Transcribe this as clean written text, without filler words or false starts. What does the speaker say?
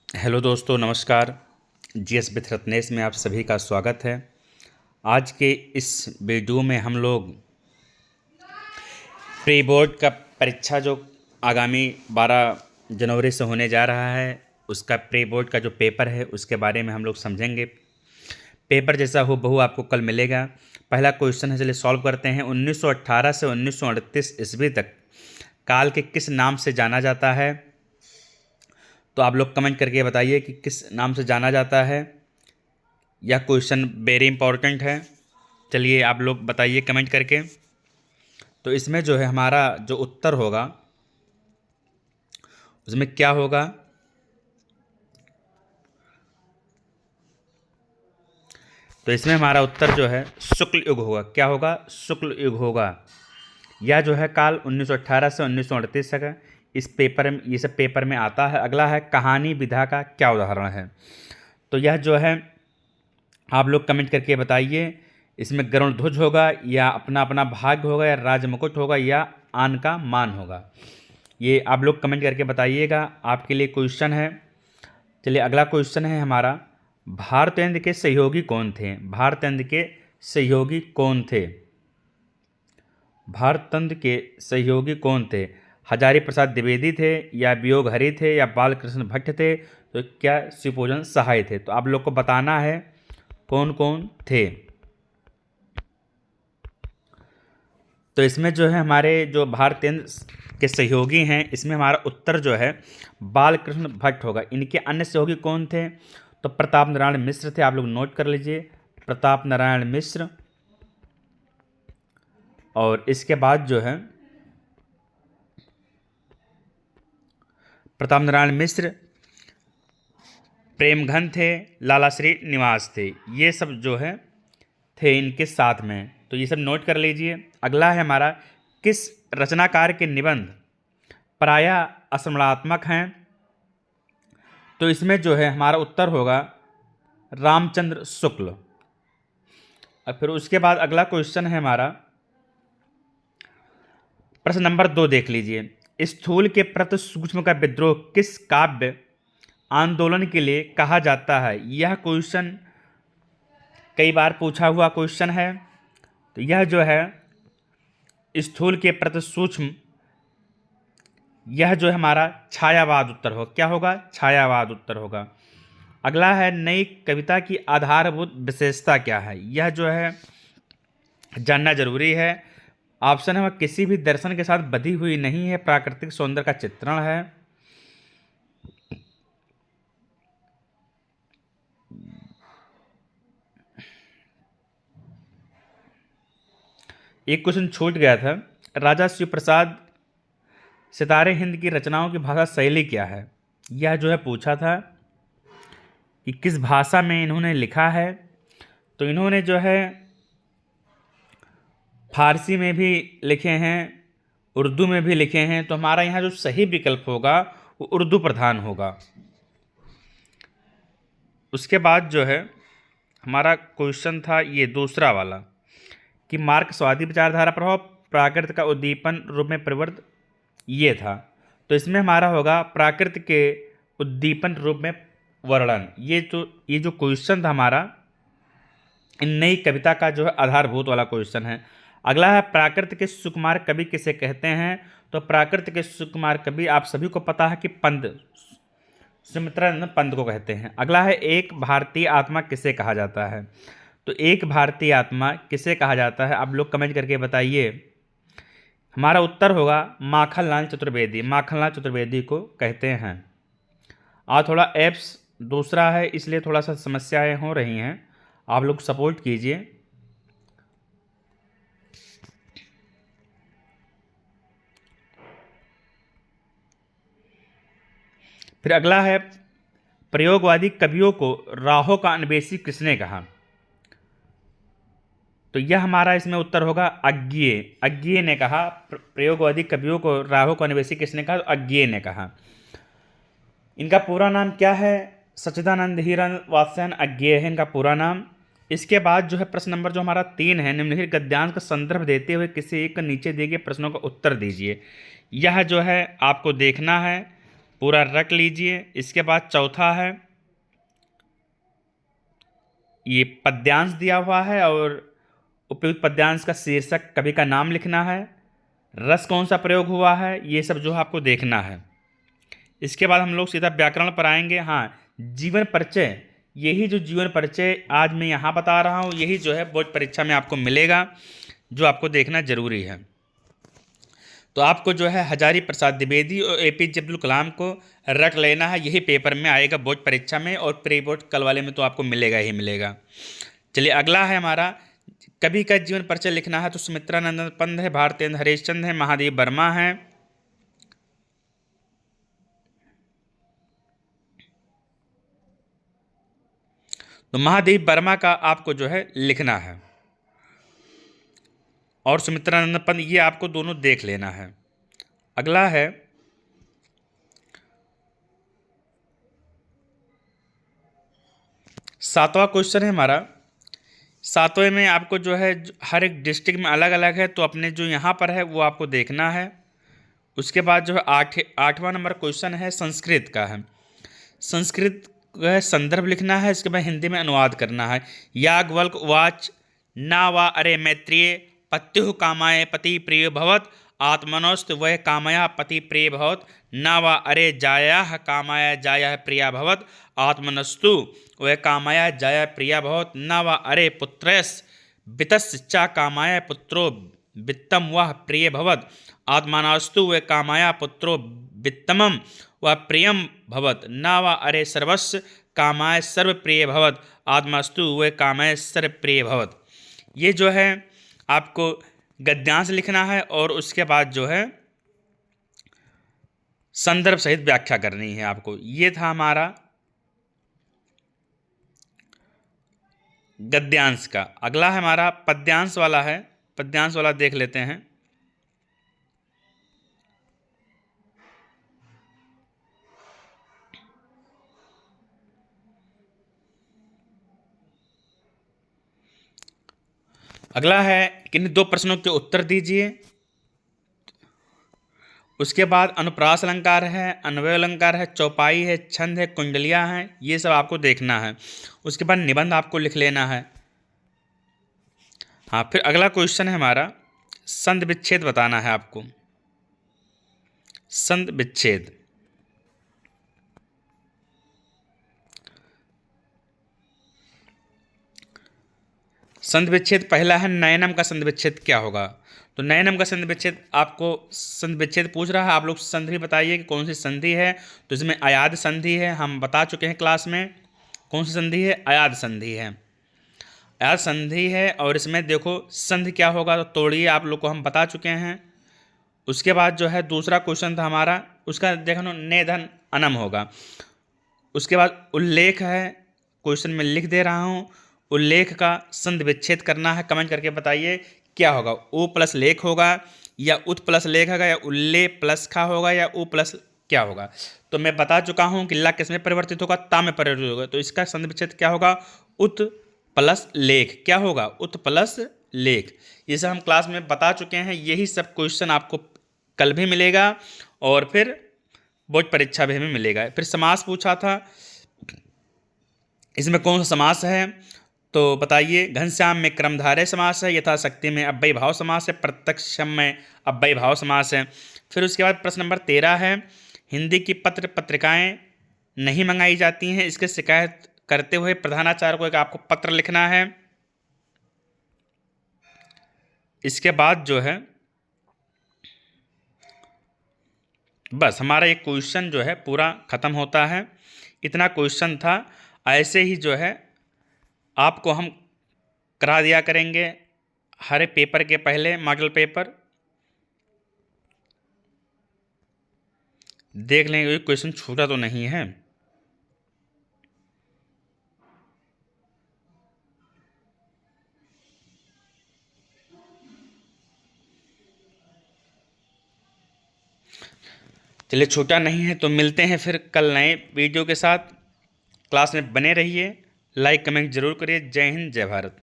Hello दोस्तों, नमस्कार। GS with Ratnesh में आप सभी का स्वागत है। आज के इस वीडियो में हम लोग प्री बोर्ड का परीक्षा जो आगामी 12 जनवरी से होने जा रहा है, उसका प्री बोर्ड का जो पेपर है उसके बारे में हम लोग समझेंगे। पेपर जैसा हूबहू आपको कल मिलेगा। पहला क्वेश्चन है, चलिए सॉल्व करते हैं। 1918 से 1938 ईस्वी तक काल के किस नाम से जाना जाता है? तो आप लोग कमेंट करके बताइए कि किस नाम से जाना जाता है। यह क्वेश्चन वेरी इंपॉर्टेंट है। चलिए आप लोग बताइए कमेंट करके। तो इसमें जो है हमारा जो उत्तर होगा उसमें क्या होगा? तो इसमें हमारा उत्तर जो है शुक्ल युग होगा। क्या होगा? शुक्ल युग होगा। यह जो है काल 1918 से 1938 तक है। इस पेपर में, ये सब पेपर में आता है। अगला है, कहानी विधा का क्या उदाहरण है? तो यह जो है आप लोग कमेंट करके बताइए। इसमें गरुड़ ध्वज होगा, या अपना अपना भाग्य होगा, या राजमुकुट होगा, या आन का मान होगा? ये आप लोग कमेंट करके बताइएगा। आपके लिए क्वेश्चन है। चलिए अगला क्वेश्चन है हमारा, भारतेंद्र के सहयोगी कौन थे? भारतेंद्र के सहयोगी कौन थे? भारतेंद्र के सहयोगी कौन थे? हजारी प्रसाद द्विवेदी थे, या वियोग हरि थे, या बालकृष्ण भट्ट थे, तो क्या शिवपूजन सहाय थे? तो आप लोग को बताना है कौन कौन थे। तो इसमें जो है हमारे जो भारतेंद्र के सहयोगी हैं, इसमें हमारा उत्तर जो है बालकृष्ण भट्ट होगा। इनके अन्य सहयोगी कौन थे? तो प्रताप नारायण मिश्र थे। आप लोग नोट कर लीजिए, प्रताप नारायण मिश्र। और इसके बाद जो है प्रताप नारायण मिश्र, प्रेमघन थे, लाला श्री निवास थे। ये सब जो है थे इनके साथ में। तो ये सब नोट कर लीजिए। अगला है हमारा, किस रचनाकार के निबंध प्रायः असमणात्मक हैं? तो इसमें जो है हमारा उत्तर होगा रामचंद्र शुक्ल। और फिर उसके बाद अगला क्वेश्चन है हमारा, प्रश्न नंबर 2 देख लीजिए। स्थूल के प्रति सूक्ष्म का विद्रोह किस काव्य आंदोलन के लिए कहा जाता है? यह क्वेश्चन कई बार पूछा हुआ क्वेश्चन है। तो यह जो है स्थूल के प्रति सूक्ष्म, यह जो है हमारा छायावाद उत्तर होगा। क्या होगा? छायावाद उत्तर होगा। अगला है, नई कविता की आधारभूत विशेषता क्या है? यह जो है जानना जरूरी है। ऑप्शन है, वह किसी भी दर्शन के साथ बधी हुई नहीं है, प्राकृतिक सौंदर्य का चित्रण है। एक क्वेश्चन छूट गया था, राजा शिव प्रसाद सितारे हिंद की रचनाओं की भाषा शैली क्या है? यह जो है पूछा था कि किस भाषा में इन्होंने लिखा है। तो इन्होंने जो है फारसी में भी लिखे हैं, उर्दू में भी लिखे हैं। तो हमारा यहाँ जो सही विकल्प होगा वो उर्दू प्रधान होगा। उसके बाद जो है हमारा क्वेश्चन था ये दूसरा वाला, कि मार्क्सवादी विचारधारा प्रभाव प्राकृत का उद्दीपन रूप में परिवर्तन, ये था। तो इसमें हमारा होगा प्राकृत के उद्दीपन रूप में वर्णन। ये जो क्वेश्चन था हमारा इन नई कविता का जो है आधारभूत वाला क्वेश्चन है। अगला है, प्राकृत के सुकुमार कवि किसे कहते हैं? तो प्राकृत के सुकुमार कवि आप सभी को पता है कि पंत, सुमित्रानंद पंत को कहते हैं। अगला है, एक भारतीय आत्मा किसे कहा जाता है? तो एक भारतीय आत्मा किसे कहा जाता है? आप लोग कमेंट करके बताइए। हमारा उत्तर होगा माखनलाल चतुर्वेदी। माखनलाल चतुर्वेदी को कहते हैं। आज थोड़ा एप्स दूसरा है, इसलिए थोड़ा सा समस्याएं हो रही हैं, आप लोग सपोर्ट कीजिए। फिर अगला है, प्रयोगवादी कवियों को राहों का अन्वेषी किसने कहा? तो यह हमारा इसमें उत्तर होगा अज्ञेय। अज्ञेय ने कहा। प्रयोगवादी कवियों को राहों का अन्वेषी किसने कहा? तो अज्ञेय ने कहा। इनका पूरा नाम क्या है? सच्चिदानंद हीरन वात्स्यायन अज्ञेय है इनका पूरा नाम। इसके बाद जो है प्रश्न नंबर जो हमारा 3 है, निम्नलिखित गद्यांश का संदर्भ देते हुए किसी एक नीचे दिए गए प्रश्नों का उत्तर दीजिए। यह जो है आपको देखना है। पूरा रख लीजिए। इसके बाद चौथा है, ये पद्यांश दिया हुआ है और उपयुक्त पद्यांश का शीर्षक, कवि का नाम लिखना है, रस कौन सा प्रयोग हुआ है, ये सब जो है आपको देखना है। इसके बाद हम लोग सीधा व्याकरण पर आएंगे। हाँ, जीवन परिचय, यही जो जीवन परिचय आज मैं यहाँ बता रहा हूँ, यही जो है बोर्ड परीक्षा में आपको मिलेगा, जो आपको देखना जरूरी है। तो आपको जो है हजारी प्रसाद द्विवेदी और एपीजे अब्दुल कलाम को रख लेना है, यही पेपर में आएगा बोर्ड परीक्षा में, और प्री बोर्ड कल वाले में तो आपको मिलेगा ही मिलेगा। चलिए अगला है हमारा, कवि का जीवन परिचय लिखना है। तो सुमित्रानंद पंत है, भारतेंद्र हरिश्चंद्र है, महादेव वर्मा है। तो महादेव वर्मा का आपको जो है लिखना है, और सुमित्रानंद पंत, ये आपको दोनों देख लेना है। अगला है, सातवां क्वेश्चन है हमारा। सातवें में आपको जो है हर एक डिस्ट्रिक्ट में अलग अलग है, तो अपने जो यहाँ पर है वो आपको देखना है। उसके बाद जो है आठवां नंबर क्वेश्चन है, संस्कृत का है। संस्कृत का संदर्भ लिखना है, इसके बाद हिंदी में अनुवाद करना है। याज्ञवल्क्य उवाच ना वा अरे मैत्रेय पत्युः कामाय पति प्रिय भवत आत्मनोस्त वह कामया पति प्रिय भवत न वा अरे जायाः कामाय जायाः प्रिया भवत आत्मनस्तु वह कामाय जायाः प्रिया भवत न वा अरे पुत्रस् वित्तश्च कामाय पुत्रो वित्तम वह प्रिय भवत आत्मनस्तु वह कामाय पुत्रो वित्तमं वह प्रियम भवत न वा अरे सर्वस्य कामाय सर्व प्रिय भवत आत्मस्तु वह कामाय सर्व प्रिय भवत। ये जो है आपको गद्यांश लिखना है, और उसके बाद जो है संदर्भ सहित व्याख्या करनी है आपको। ये था हमारा गद्यांश का। अगला है हमारा पद्यांश वाला है, पद्यांश वाला देख लेते हैं। अगला है किन्हीं दो प्रश्नों के उत्तर दीजिए। उसके बाद अनुप्रास अलंकार है, अन्वय अलंकार है, चौपाई है, छंद है, कुंडलियाँ हैं, ये सब आपको देखना है। उसके बाद निबंध आपको लिख लेना है। हाँ, फिर अगला क्वेश्चन है हमारा, संधि विच्छेद बताना है आपको। संधि विच्छेद, संधि विच्छेद पहला है, नयनम का संधि विच्छेद क्या होगा। तो नयनम का संधि विच्छेद, आपको संधि विच्छेद पूछ रहा है, आप लोग संधि बताइए कि कौन सी संधि है। तो इसमें अयाद संधि है, हम बता चुके हैं क्लास में। कौन सी संधि है? अयाद संधि है, अयाद संधि है। और इसमें देखो संधि क्या होगा, तो तोड़िए, आप लोग को हम बता चुके हैं। उसके बाद जो है दूसरा क्वेश्चन था हमारा, उसका देखो ने धन अनम होगा। उसके बाद उल्लेख है, क्वेश्चन में लिख दे रहा हूँ, उल्लेख का संधि विच्छेद करना है। कमेंट करके बताइए क्या होगा, ओ प्लस लेख होगा, या उत प्लस लेख होगा, या उल्ले प्लस खा होगा, या ओ प्लस क्या होगा। तो मैं बता चुका हूँ कि ला किस में परिवर्तित होगा, ता में परिवर्तित होगा। तो इसका संधि विच्छेद क्या होगा, उत प्लस लेख। क्या होगा, उत प्लस लेख। ये सब हम क्लास में बता चुके हैं। यही सब क्वेश्चन आपको कल भी मिलेगा, और फिर बोर्ड परीक्षा भी हमें मिलेगा। फिर समास पूछा था, इसमें कौन सा समास है, तो बताइए। घनश्याम में क्रमधारय समास है, यथाशक्ति में अव्ययी भाव समास है, प्रत्यक्षम में अव्ययी भाव समास है। फिर उसके बाद प्रश्न नंबर 13 है, हिंदी की पत्र पत्रिकाएं नहीं मंगाई जाती हैं, इसके शिकायत करते हुए प्रधानाचार्य को एक आपको पत्र लिखना है। इसके बाद जो है बस हमारा एक क्वेश्चन जो है पूरा ख़त्म होता है। इतना क्वेश्चन था। ऐसे ही जो है आपको हम करा दिया करेंगे हर एक पेपर के पहले मॉडल पेपर। देख लेंगे क्वेश्चन छूटा तो नहीं है। चलिए, छूटा नहीं है तो मिलते हैं फिर कल नए वीडियो के साथ। क्लास में बने रहिए, लाइक कमेंट जरूर करिए। जय हिंद, जय भारत।